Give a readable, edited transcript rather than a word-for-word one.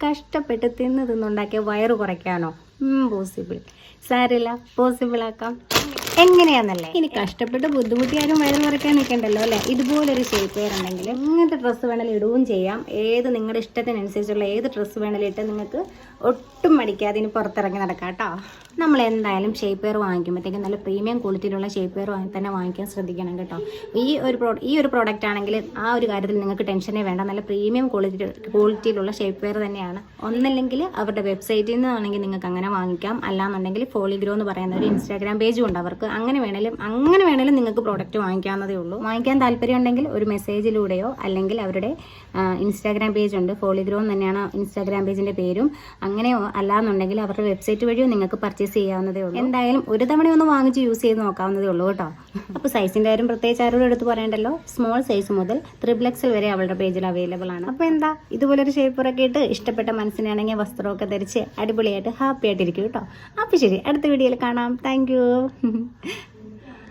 കഷ്ടപ്പെട്ട് തിന്നുണ്ടാക്കിയ വയറ് കുറയ്ക്കാനോ? പോസിബിൾ. സാരില്ല, പോസിബിൾ ആക്കാം. എങ്ങനെയാന്നല്ലേ? ഇനി കഷ്ടപ്പെട്ട് ബുദ്ധിമുട്ടിയാലും വയറ് കുറയ്ക്കാൻ നിൽക്കണ്ടല്ലോ അല്ലേ? ഇതുപോലൊരു ഷേപ്പ് വെയർ ഉണ്ടെങ്കിൽ ഇങ്ങനത്തെ ഡ്രസ്സ് വേണമെങ്കിൽ ഇടുകയും ചെയ്യാം. നിങ്ങളുടെ ഇഷ്ടത്തിനനുസരിച്ചുള്ള ഏത് ഡ്രസ്സ് വേണമെങ്കിലും ഇട്ട് നിങ്ങൾക്ക് ഒട്ടും മടിക്കാതെ ഇനി പുറത്തിറങ്ങി നടക്കാം കേട്ടോ. നമ്മൾ എന്തായാലും ഷേപ്പ് വെയർ വാങ്ങിക്കുമ്പോഴത്തേക്കും നല്ല പ്രീമിയം ക്വാളിറ്റിയിലുള്ള ഷേപ്പ് വെയർ തന്നെ വാങ്ങിക്കാൻ ശ്രദ്ധിക്കണം കേട്ടോ. ഈ ഒരു പ്രോഡക്റ്റ് ആണെങ്കിൽ ആ ഒരു കാര്യത്തിൽ നിങ്ങൾക്ക് ടെൻഷനേ വേണ്ട. നല്ല പ്രീമിയം ക്വാളിറ്റിയിലുള്ള ഷേപ്പ് വെയർ തന്നെയാണ്. ഒന്നല്ലെങ്കിൽ അവരുടെ വെബ്സൈറ്റിൽ നിന്നാണെങ്കിൽ നിങ്ങൾക്ക് അങ്ങനെ വാങ്ങിക്കാം. അല്ലാന്നുണ്ടെങ്കിൽ ഫോളിഗ്രോ എന്ന് പറയുന്ന ഒരു ഇൻസ്റ്റാഗ്രാം പേജും ഉണ്ട് അവർക്ക്. അങ്ങനെ വേണേലും നിങ്ങൾക്ക് പ്രോഡക്റ്റ് വാങ്ങിക്കാവുന്നതേ ഉള്ളൂ. വാങ്ങിക്കാൻ താല്പര്യം ഉണ്ടെങ്കിൽ ഒരു മെസ്സേജിലൂടെയോ അല്ലെങ്കിൽ അവരുടെ ഇൻസ്റ്റാഗ്രാം പേജ് ഉണ്ട്, ഫോളിഗ്രോ തന്നെയാണ് ഇൻസ്റ്റാഗ്രാം പേജിന്റെ പേരും. അങ്ങനെയോ അല്ലാന്നുണ്ടെങ്കിൽ അവരുടെ വെബ്സൈറ്റ് വഴിയോ നിങ്ങൾക്ക് പർച്ചേസ് ചെയ്യാവുന്നതേ ഉള്ളൂ. എന്തായാലും ഒരു തവണ ഒന്ന് വാങ്ങിച്ച് യൂസ് ചെയ്ത് നോക്കാവുന്നതേ ഉള്ളൂ കേട്ടോ. അപ്പോൾ സൈസിന്റെ കാര്യം പ്രത്യേകിച്ച് ആരോടും എടുത്ത് പറയണ്ടല്ലോ. സ്മോൾ സൈസ് മുതൽ XXL വരെ അവളുടെ പേജിൽ അവൈലബിൾ ആണ്. അപ്പോൾ എന്താ, ഇതുപോലൊരു ഷേപ്പറൊക്കെ ഇട്ട് ഇഷ്ടപ്പെട്ട മനസ്സിനാണെങ്കിൽ വസ്ത്രമൊക്കെ ധരിച്ച് അടിപൊളിയായിട്ട് ഹാപ്പി ആയിട്ടിരിക്കും കേട്ടോ. അപ്പോൾ ശരി, അടുത്ത വീഡിയോയിൽ കാണാം. Thank you.